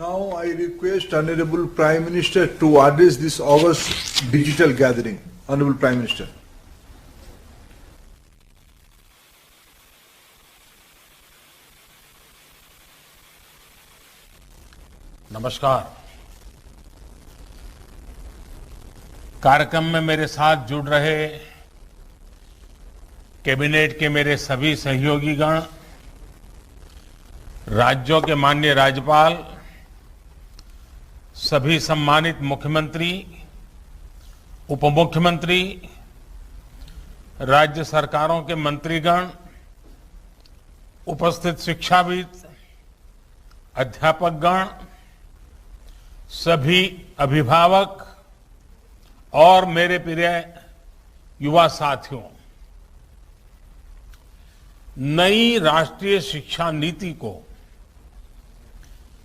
Now I request Honorable Prime Minister to address this August digital gathering. Honorable Prime Minister. नमस्कार। कार्यक्रम में मेरे साथ जुड़ रहे कैबिनेट के मेरे सभी सहयोगीगण, राज्यों के माननीय राज्यपाल, सभी सम्मानित मुख्यमंत्री, उप मुख्यमंत्री, राज्य सरकारों के मंत्रीगण, उपस्थित शिक्षाविद, अध्यापकगण, सभी अभिभावक और मेरे प्रिय युवा साथियों, नई राष्ट्रीय शिक्षा नीति को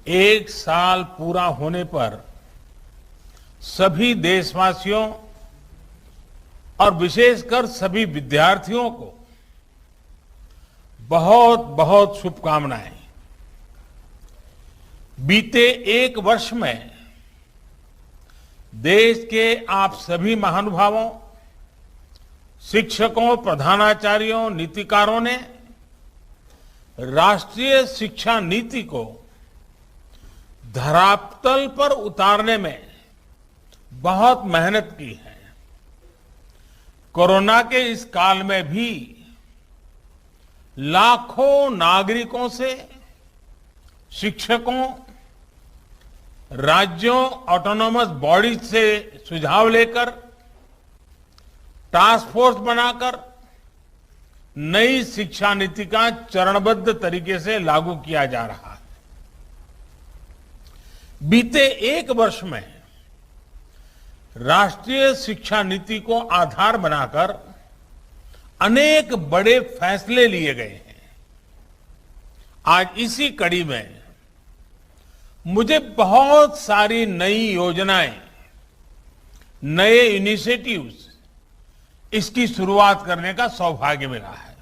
1 साल पूरा होने पर सभी देशवासियों और विशेषकर सभी विद्यार्थियों को बहुत बहुत शुभकामनाएं। बीते 1 वर्ष में देश के आप सभी महानुभावों, शिक्षकों, प्रधानाचार्यों, नीतिकारों ने राष्ट्रीय शिक्षा नीति को धरातल पर उतारने में बहुत मेहनत की है। कोरोना के इस काल में भी लाखों नागरिकों से, शिक्षकों, राज्यों, ऑटोनोमस बॉडीज से सुझाव लेकर टास्क फोर्स बनाकर नई शिक्षा नीति का चरणबद्ध तरीके से लागू किया जा रहा है। बीते 1 वर्ष में राष्ट्रीय शिक्षा नीति को आधार बनाकर अनेक बड़े फैसले लिए गए हैं। आज इसी कड़ी में मुझे बहुत सारी नई योजनाएं, नए इनिशिएटिव्स, इसकी शुरुआत करने का सौभाग्य मिला है।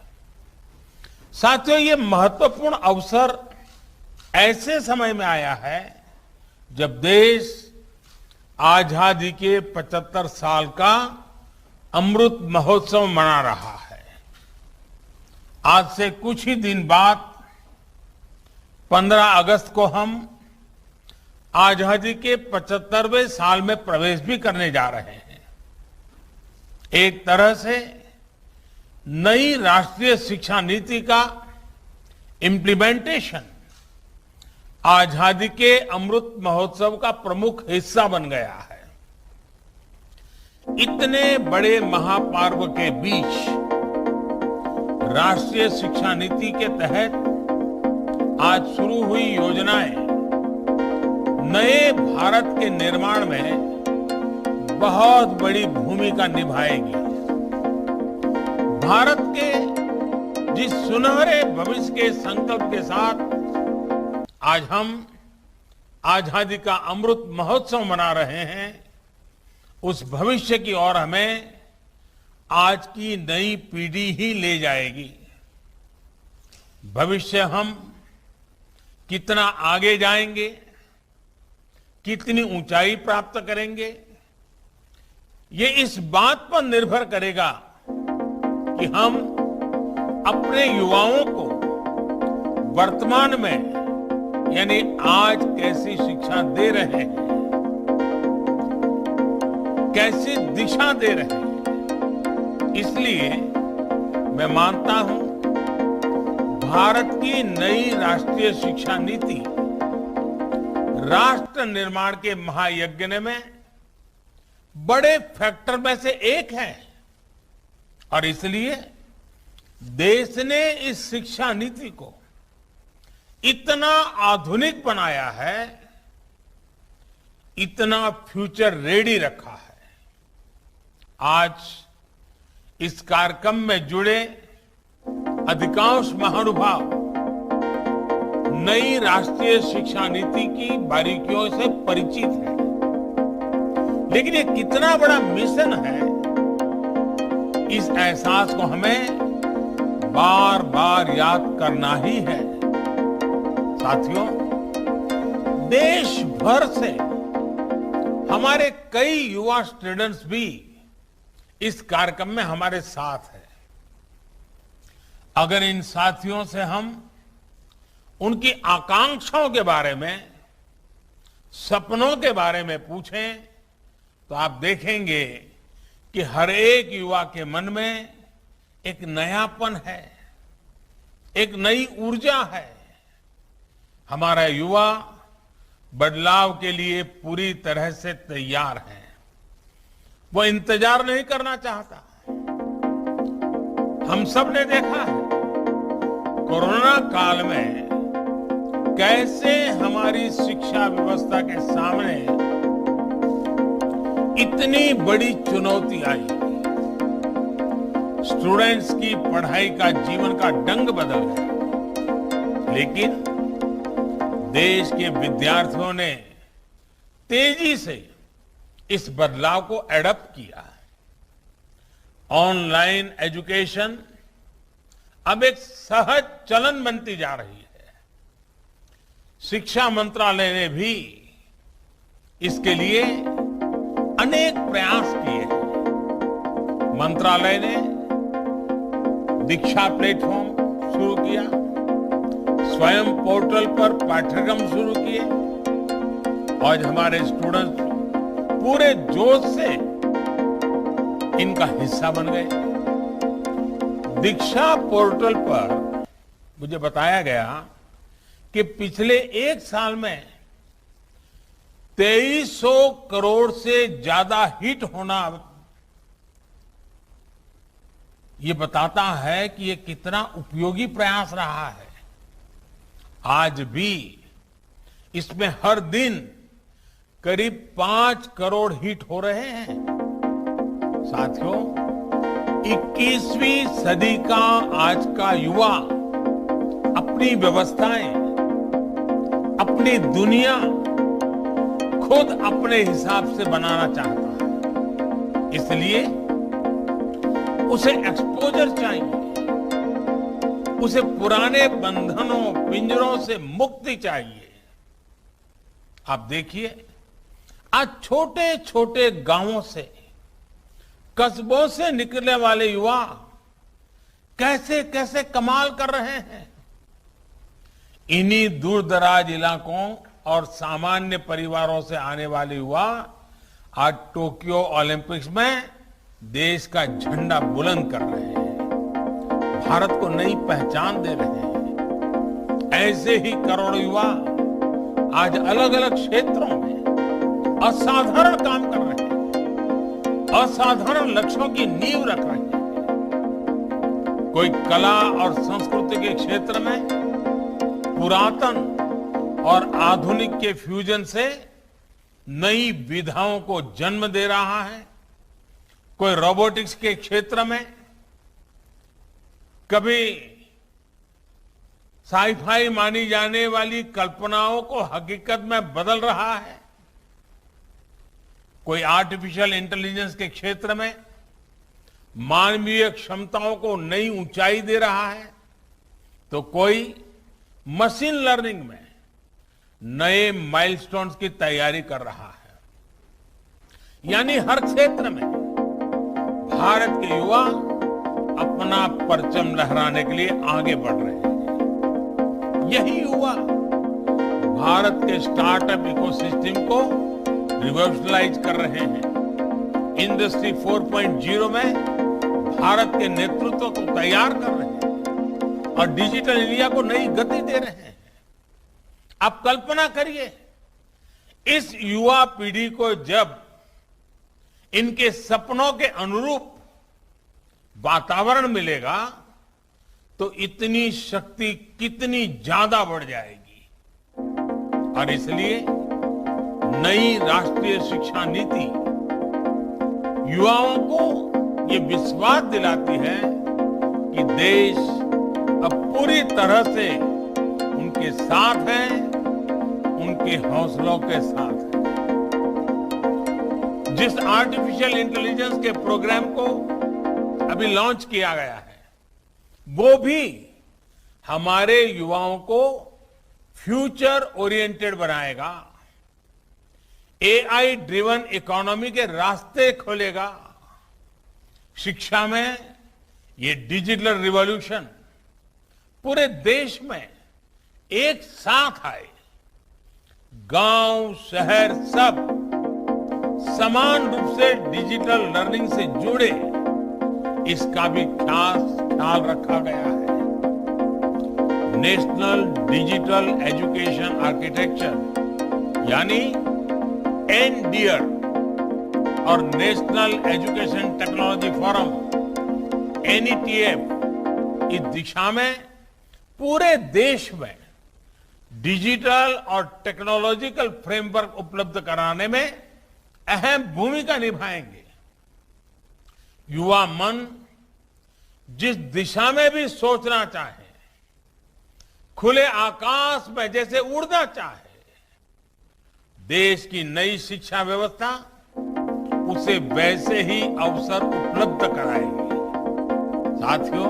साथियों, ये महत्वपूर्ण अवसर ऐसे समय में आया है जब देश आजादी के 75 साल का अमृत महोत्सव मना रहा है। आज से कुछ ही दिन बाद 15 अगस्त को हम आजादी के 75वें साल में प्रवेश भी करने जा रहे हैं। एक तरह से नई राष्ट्रीय शिक्षा नीति का इम्प्लीमेंटेशन आजादी के अमृत महोत्सव का प्रमुख हिस्सा बन गया है। इतने बड़े महापर्व के बीच राष्ट्रीय शिक्षा नीति के तहत आज शुरू हुई योजनाएं नए भारत के निर्माण में बहुत बड़ी भूमिका निभाएगी। भारत के जिस सुनहरे भविष्य के संकल्प के साथ आज हम आजादी का अमृत महोत्सव मना रहे हैं, उस भविष्य की ओर हमें आज की नई पीढ़ी ही ले जाएगी। भविष्य हम कितना आगे जाएंगे, कितनी ऊंचाई प्राप्त करेंगे, ये इस बात पर निर्भर करेगा कि हम अपने युवाओं को वर्तमान में यानी आज कैसी शिक्षा दे रहे हैं, कैसी दिशा दे रहे हैं। इसलिए मैं मानता हूं भारत की नई राष्ट्रीय शिक्षा नीति राष्ट्र निर्माण के महायज्ञ में बड़े फैक्टर में से एक है और इसलिए देश ने इस शिक्षा नीति को इतना आधुनिक बनाया है, इतना फ्यूचर रेडी रखा है। आज इस कार्यक्रम में जुड़े अधिकांश महानुभाव नई राष्ट्रीय शिक्षा नीति की बारीकियों से परिचित हैं, लेकिन ये कितना बड़ा मिशन है, इस एहसास को हमें बार बार याद करना ही है। साथियों, देश भर से हमारे कई युवा स्टूडेंट्स भी इस कार्यक्रम में हमारे साथ हैं। अगर इन साथियों से हम उनकी आकांक्षाओं के बारे में, सपनों के बारे में पूछें तो आप देखेंगे कि हर एक युवा के मन में एक नयापन है, एक नई ऊर्जा है। हमारा युवा बदलाव के लिए पूरी तरह से तैयार है। वो इंतजार नहीं करना चाहता। हम सब ने देखा है कोरोना काल में कैसे हमारी शिक्षा व्यवस्था के सामने इतनी बड़ी चुनौती आई। स्टूडेंट्स की पढ़ाई का, जीवन का ढंग बदल गया, लेकिन देश के विद्यार्थियों ने तेजी से इस बदलाव को एडप्ट किया। ऑनलाइन एजुकेशन अब एक सहज चलन बनती जा रही है। शिक्षा मंत्रालय ने भी इसके लिए अनेक प्रयास किए हैं। मंत्रालय ने दीक्षा प्लेटफॉर्म शुरू किया, स्वयं पोर्टल पर पाठ्यक्रम शुरू किए। आज हमारे स्टूडेंट्स पूरे जोश से इनका हिस्सा बन गए। दीक्षा पोर्टल पर मुझे बताया गया कि पिछले एक साल में 2300 करोड़ से ज्यादा हिट होना ये बताता है कि ये कितना उपयोगी प्रयास रहा है। आज भी इसमें हर दिन करीब 5 करोड़ हिट हो रहे हैं। साथियों, 21वीं सदी का आज का युवा अपनी व्यवस्थाएं, अपनी दुनिया खुद अपने हिसाब से बनाना चाहता है। इसलिए उसे एक्सपोजर चाहिए, उसे पुराने बंधनों, पिंजरों से मुक्ति चाहिए। आप देखिए, आज छोटे छोटे गांवों से, कस्बों से निकलने वाले युवा कैसे कैसे कमाल कर रहे हैं। इन्हीं दूर दराज इलाकों और सामान्य परिवारों से आने वाले युवा आज टोक्यो ओलंपिक्स में देश का झंडा बुलंद कर रहे हैं, भारत को नई पहचान दे रहे हैं। ऐसे ही करोड़ों युवा आज अलग अलग क्षेत्रों में असाधारण काम कर रहे हैं, असाधारण लक्ष्यों की नींव रख रहे हैं। कोई कला और संस्कृति के क्षेत्र में पुरातन और आधुनिक के फ्यूजन से नई विधाओं को जन्म दे रहा है। कोई रोबोटिक्स के क्षेत्र में कभी साईफाई मानी जाने वाली कल्पनाओं को हकीकत में बदल रहा है। कोई आर्टिफिशियल इंटेलिजेंस के क्षेत्र में मानवीय क्षमताओं को नई ऊंचाई दे रहा है, तो कोई मशीन लर्निंग में नए माइलस्टोन्स की तैयारी कर रहा है। यानी हर क्षेत्र में भारत के युवा अपना परचम लहराने के लिए आगे बढ़ रहे हैं। यही युवा भारत के स्टार्टअप इकोसिस्टम को रिवॉल्यूशनलाइज कर रहे हैं। इंडस्ट्री 4.0 में भारत के नेतृत्व को तैयार कर रहे हैं और डिजिटल इंडिया को नई गति दे रहे हैं। आप कल्पना करिए, इस युवा पीढ़ी को जब इनके सपनों के अनुरूप वातावरण मिलेगा तो इतनी शक्ति कितनी ज्यादा बढ़ जाएगी। और इसलिए नई राष्ट्रीय शिक्षा नीति युवाओं को ये विश्वास दिलाती है कि देश अब पूरी तरह से उनके साथ है, उनके हौसलों के साथ है। जिस आर्टिफिशियल इंटेलिजेंस के प्रोग्राम को अभी लॉन्च किया गया है, वो भी हमारे युवाओं को फ्यूचर ओरिएंटेड बनाएगा, एआई ड्रिवन इकोनॉमी के रास्ते खोलेगा। शिक्षा में ये डिजिटल रिवॉल्यूशन पूरे देश में एक साथ आए, गांव शहर सब समान रूप से डिजिटल लर्निंग से जुड़े, इसका भी ख्याल रखा गया है। नेशनल डिजिटल एजुकेशन आर्किटेक्चर यानी एनडीआर और national education technology forum NETF इस दिशा में पूरे देश में डिजिटल और टेक्नोलॉजिकल फ्रेमवर्क उपलब्ध कराने में अहम भूमिका निभाएंगे। युवा मन जिस दिशा में भी सोचना चाहे, खुले आकाश में जैसे उड़ना चाहे, देश की नई शिक्षा व्यवस्था उसे वैसे ही अवसर उपलब्ध कराएगी। साथियों,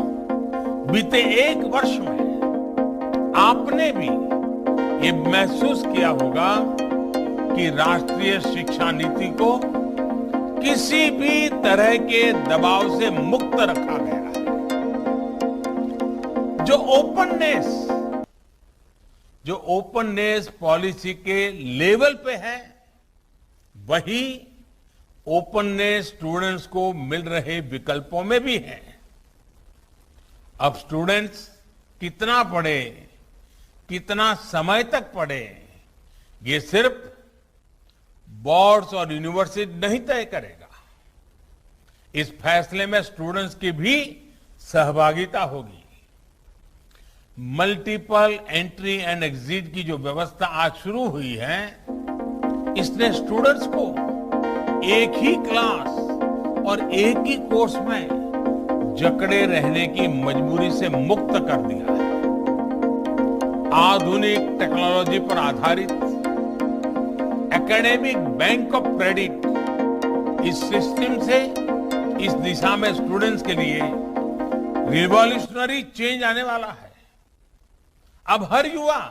बीते एक वर्ष में आपने भी ये महसूस किया होगा कि राष्ट्रीय शिक्षा नीति को किसी भी तरह के दबाव से मुक्त रखा गया है। जो ओपननेस पॉलिसी के लेवल पे है, वही ओपननेस स्टूडेंट्स को मिल रहे विकल्पों में भी है। अब स्टूडेंट्स कितना पढ़े, कितना समय तक पढ़े, ये सिर्फ बोर्ड्स और यूनिवर्सिटी नहीं तय करेगा। इस फैसले में स्टूडेंट्स की भी सहभागिता होगी। मल्टीपल एंट्री एंड एग्जिट की जो व्यवस्था आज शुरू हुई है, इसने स्टूडेंट्स को एक ही क्लास और एक ही कोर्स में जकड़े रहने की मजबूरी से मुक्त कर दिया है। आधुनिक टेक्नोलॉजी पर आधारित एकेडमिक बैंक ऑफ क्रेडिट, इस सिस्टम से इस दिशा में स्टूडेंट्स के लिए रिवॉल्यूशनरी चेंज आने वाला है। अब हर युवा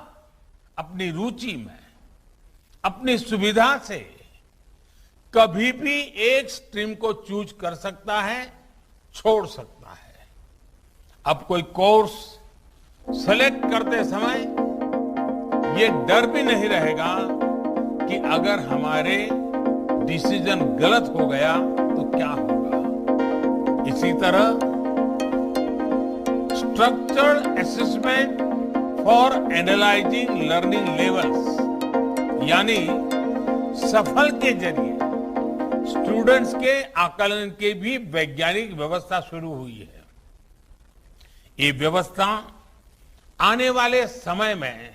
अपनी रुचि में, अपनी सुविधा से कभी भी एक स्ट्रीम को चूज कर सकता है, छोड़ सकता है। अब कोई कोर्स सेलेक्ट करते समय ये डर भी नहीं रहेगा कि अगर हमारे डिसीजन गलत हो गया तो क्या होगा। इसी तरह structured assessment for analysing learning levels यानी सफल के जरिए स्टूडेंट्स के आकलन की भी वैज्ञानिक व्यवस्था शुरू हुई है। ये व्यवस्था आने वाले समय में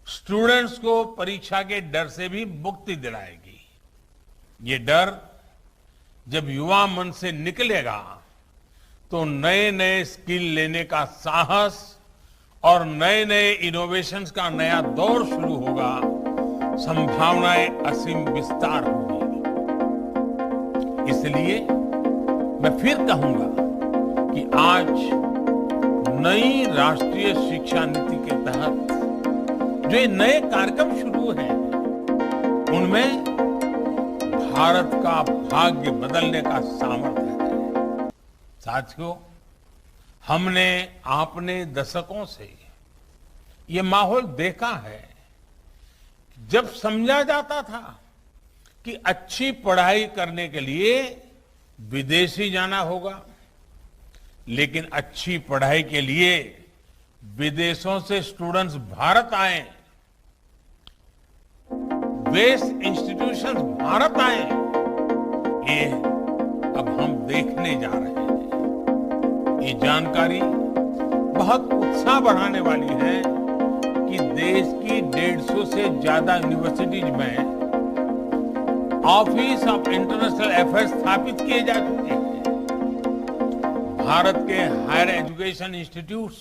स्टूडेंट्स को परीक्षा के डर से भी मुक्ति दिलाएगी। ये डर जब युवा मन से निकलेगा तो नए नए स्किल लेने का साहस और नए नए इनोवेशंस का नया दौर शुरू होगा। संभावनाएं असीम विस्तार होगी। इसलिए मैं फिर कहूंगा कि आज नई राष्ट्रीय शिक्षा नीति के तहत जो ये नए कार्यक्रम शुरू हैं, उनमें भारत का भाग्य बदलने का सामर्थ्य है। साथियों, हमने आपने दशकों से ये माहौल देखा है। जब समझा जाता था कि अच्छी पढ़ाई करने के लिए विदेशी जाना होगा, लेकिन अच्छी पढ़ाई के लिए विदेशों से स्टूडेंट्स भारत आए, बेस्ट इंस्टीट्यूशंस भारत आए, ये अब हम देखने जा रहे हैं। ये जानकारी बहुत उत्साह बढ़ाने वाली है कि देश की 150 से ज्यादा यूनिवर्सिटीज में ऑफिस ऑफ इंटरनेशनल अफेयर्स स्थापित किए जा चुके हैं। भारत के हायर एजुकेशन इंस्टीट्यूट्स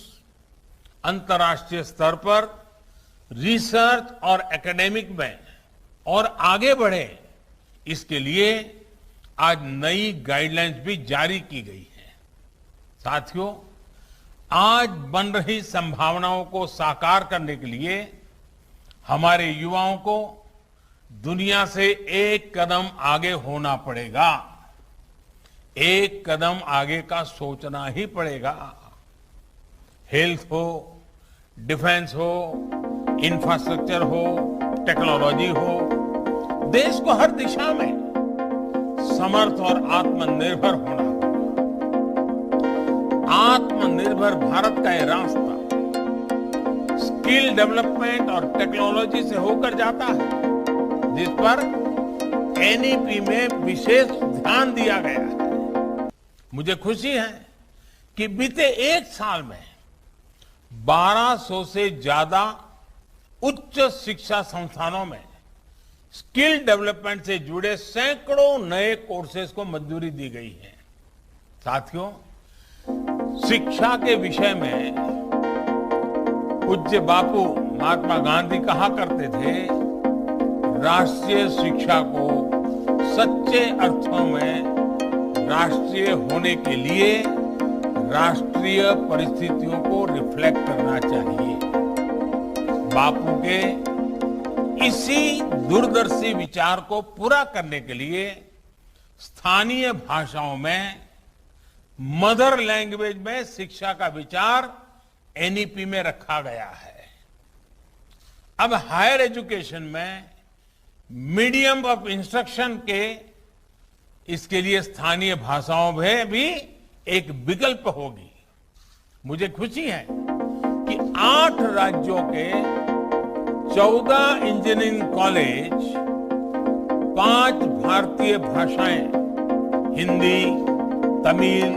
अंतर्राष्ट्रीय स्तर पर रिसर्च और एकेडमिक में और आगे बढ़े, इसके लिए आज नई गाइडलाइंस भी जारी की गई है। साथियों, आज बन रही संभावनाओं को साकार करने के लिए हमारे युवाओं को दुनिया से एक कदम आगे होना पड़ेगा, एक कदम आगे का सोचना ही पड़ेगा। हेल्थ हो, डिफेंस हो, इंफ्रास्ट्रक्चर हो, टेक्नोलॉजी हो, देश को हर दिशा में समर्थ और आत्मनिर्भर होना होगा। आत्मनिर्भर भारत का यह रास्ता स्किल डेवलपमेंट और टेक्नोलॉजी से होकर जाता है, जिस पर एनईपी में विशेष ध्यान दिया गया है। मुझे खुशी है कि बीते एक साल में 1200 से ज्यादा उच्च शिक्षा संस्थानों में स्किल डेवलपमेंट से जुड़े सैकड़ों नए कोर्सेज को मंजूरी दी गई है। साथियों, शिक्षा के विषय में पूज्य बापू महात्मा गांधी कहा करते थे, राष्ट्रीय शिक्षा को सच्चे अर्थों में राष्ट्रीय होने के लिए राष्ट्रीय परिस्थितियों को रिफ्लेक्ट करना चाहिए। बापू के इसी दूरदर्शी विचार को पूरा करने के लिए स्थानीय भाषाओं में मदर लैंग्वेज में शिक्षा का विचार एनईपी में रखा गया है। अब हायर एजुकेशन में मीडियम ऑफ इंस्ट्रक्शन के इसके लिए स्थानीय भाषाओं में भी एक विकल्प होगी। मुझे खुशी है कि 8 राज्यों के 14 इंजीनियरिंग कॉलेज 5 भारतीय भाषाएं हिंदी, तमिल,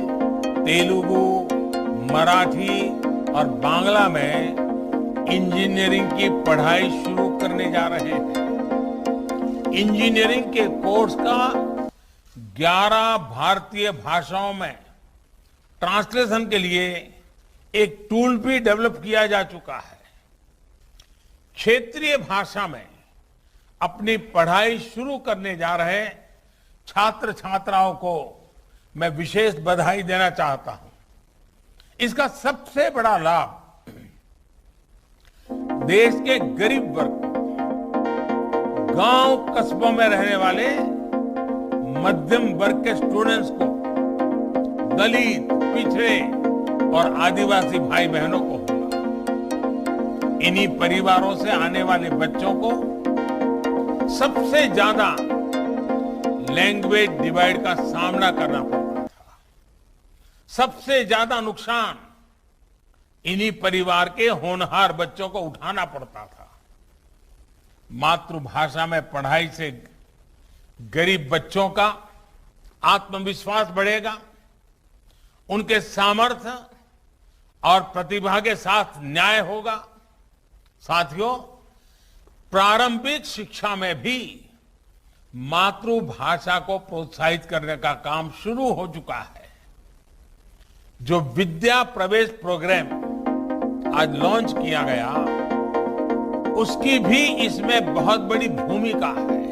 तेलुगु, मराठी और बांग्ला में इंजीनियरिंग की पढ़ाई शुरू करने जा रहे हैं। इंजीनियरिंग के कोर्स का 11 भारतीय भाषाओं में ट्रांसलेशन के लिए एक टूल भी डेवलप किया जा चुका है। क्षेत्रीय भाषा में अपनी पढ़ाई शुरू करने जा रहे छात्र छात्राओं को मैं विशेष बधाई देना चाहता हूं। इसका सबसे बड़ा लाभ देश के गरीब वर्ग, गांव कस्बों में रहने वाले मध्यम वर्ग के स्टूडेंट्स को, दलित, पिछड़े और आदिवासी भाई बहनों को होगा। इन्हीं परिवारों से आने वाले बच्चों को सबसे ज्यादा लैंग्वेज डिवाइड का सामना करना पड़ता था। सबसे ज्यादा नुकसान इन्हीं परिवार के होनहार बच्चों को उठाना पड़ता था। मातृभाषा में पढ़ाई से गरीब बच्चों का आत्मविश्वास बढ़ेगा, उनके सामर्थ्य और प्रतिभा के साथ न्याय होगा। साथियों, प्रारंभिक शिक्षा में भी मातृभाषा को प्रोत्साहित करने का काम शुरू हो चुका है। जो विद्या प्रवेश प्रोग्राम आज लॉन्च किया गया, उसकी भी इसमें बहुत बड़ी भूमिका है।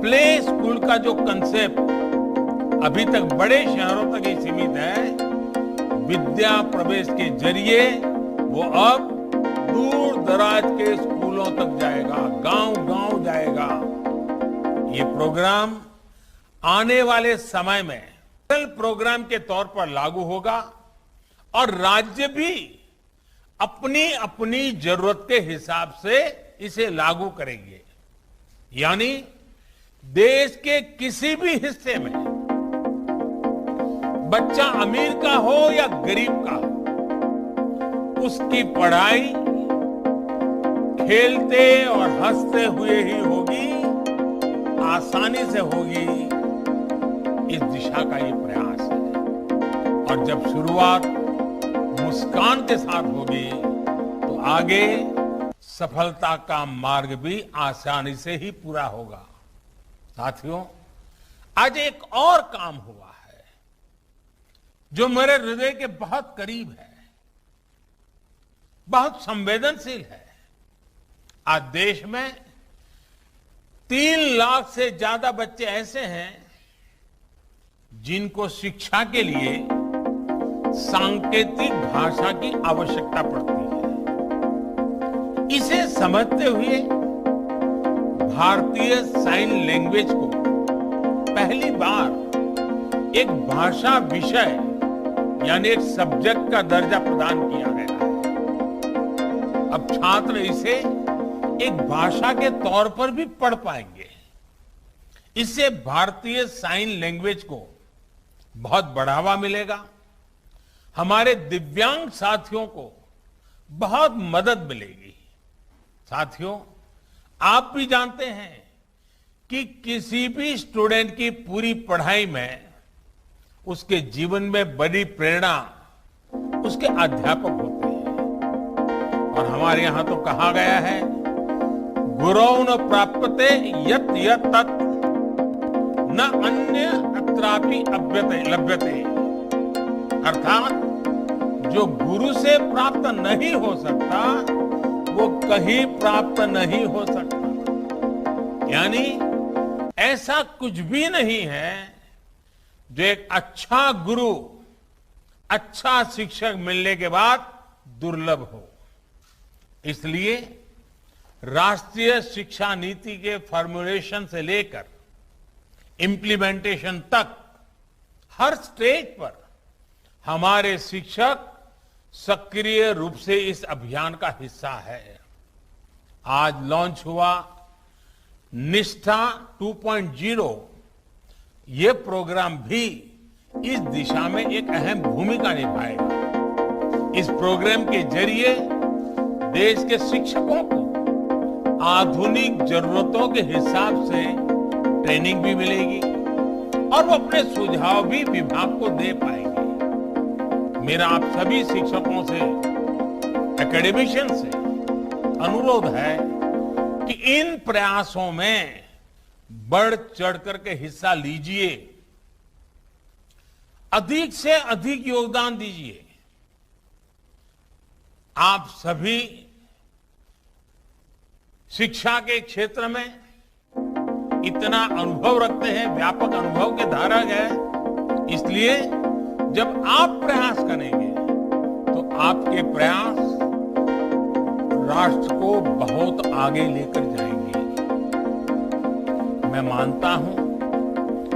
प्ले स्कूल का जो कंसेप्ट अभी तक बड़े शहरों तक ही सीमित है, विद्या प्रवेश के जरिए वो अब दूर दराज के स्कूलों तक जाएगा, गांव-गांव जाएगा। ये प्रोग्राम आने वाले समय में प्रोग्राम के तौर पर लागू होगा और राज्य भी अपनी अपनी जरूरत के हिसाब से इसे लागू करेंगे। यानी देश के किसी भी हिस्से में बच्चा अमीर का हो या गरीब का हो, उसकी पढ़ाई खेलते और हंसते हुए ही होगी, आसानी से होगी। इस दिशा का ये प्रयास है और जब शुरुआत मुस्कान के साथ होगी तो आगे सफलता का मार्ग भी आसानी से ही पूरा होगा। साथियों, आज एक और काम हुआ है जो मेरे हृदय के बहुत करीब है, बहुत संवेदनशील है। आज देश में 3 लाख से ज्यादा बच्चे ऐसे हैं जिनको शिक्षा के लिए सांकेतिक भाषा की आवश्यकता पड़ती है। इसे समझते हुए भारतीय साइन लैंग्वेज को पहली बार एक भाषा विषय यानी एक सब्जेक्ट का दर्जा प्रदान किया गया है। अब छात्र इसे एक भाषा के तौर पर भी पढ़ पाएंगे। इससे भारतीय साइन लैंग्वेज को बहुत बढ़ावा मिलेगा। हमारे दिव्यांग साथियों को बहुत मदद मिलेगी। साथियों, आप भी जानते हैं कि किसी भी स्टूडेंट की पूरी पढ़ाई में उसके जीवन में बड़ी प्रेरणा उसके अध्यापक होते हैं। और हमारे यहां तो कहा गया है, गुरौ न प्राप्यते यत् यत् तत् न अन्य अत्रापि लभ्यते। अर्थात जो गुरु से प्राप्त नहीं हो सकता वो कहीं प्राप्त नहीं हो सकता। यानी ऐसा कुछ भी नहीं है जो एक अच्छा गुरु, अच्छा शिक्षक मिलने के बाद दुर्लभ हो। इसलिए राष्ट्रीय शिक्षा नीति के फॉर्मुलेशन से लेकर इंप्लीमेंटेशन तक हर स्टेज पर हमारे शिक्षक सक्रिय रूप से इस अभियान का हिस्सा है। आज लॉन्च हुआ निष्ठा 2.0, ये प्रोग्राम भी इस दिशा में एक अहम भूमिका निभाएगा। इस प्रोग्राम के जरिए देश के शिक्षकों को आधुनिक जरूरतों के हिसाब से ट्रेनिंग भी मिलेगी और वो अपने सुझाव भी विभाग को दे पाएंगे। मेरा आप सभी शिक्षकों से, एकेडमिशियन से अनुरोध है कि इन प्रयासों में बढ़ चढ़ करके हिस्सा लीजिए, अधिक से अधिक योगदान दीजिए। आप सभी शिक्षा के क्षेत्र में इतना अनुभव रखते हैं, व्यापक अनुभव के धारक है। इसलिए जब आप प्रयास करेंगे तो आपके प्रयास राष्ट्र को बहुत आगे लेकर जाएंगे। मैं मानता हूं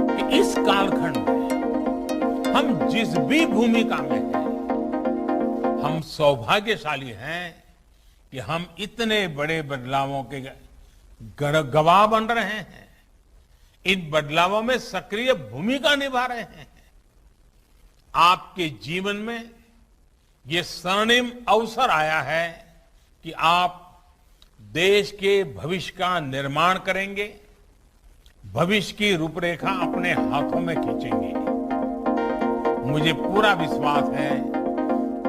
कि इस कालखंड में हम जिस भी भूमिका में हैं, हम सौभाग्यशाली हैं कि हम इतने बड़े बदलावों के गवाह बन रहे हैं। इन बदलावों में सक्रिय भूमिका निभा रहे हैं। आपके जीवन में ये स्वर्णिम अवसर आया है कि आप देश के भविष्य का निर्माण करेंगे, भविष्य की रूपरेखा अपने हाथों में खींचेंगे। मुझे पूरा विश्वास है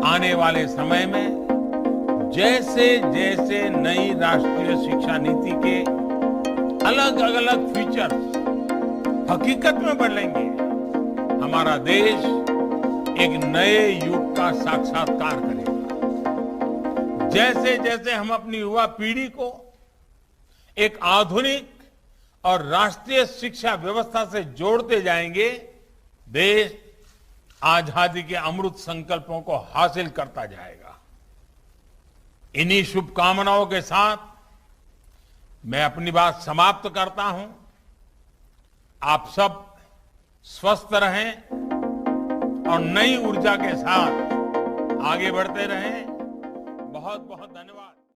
आने वाले समय में जैसे जैसे नई राष्ट्रीय शिक्षा नीति के अलग अलग फीचर्स हकीकत में बदलेंगे, हमारा देश एक नए युग का साक्षात्कार करेगा। जैसे जैसे हम अपनी युवा पीढ़ी को एक आधुनिक और राष्ट्रीय शिक्षा व्यवस्था से जोड़ते जाएंगे, देश आजादी के अमृत संकल्पों को हासिल करता जाएगा। इन्हीं शुभकामनाओं के साथ मैं अपनी बात समाप्त करता हूं। आप सब स्वस्थ रहें और नई ऊर्जा के साथ आगे बढ़ते रहें। बहुत बहुत धन्यवाद।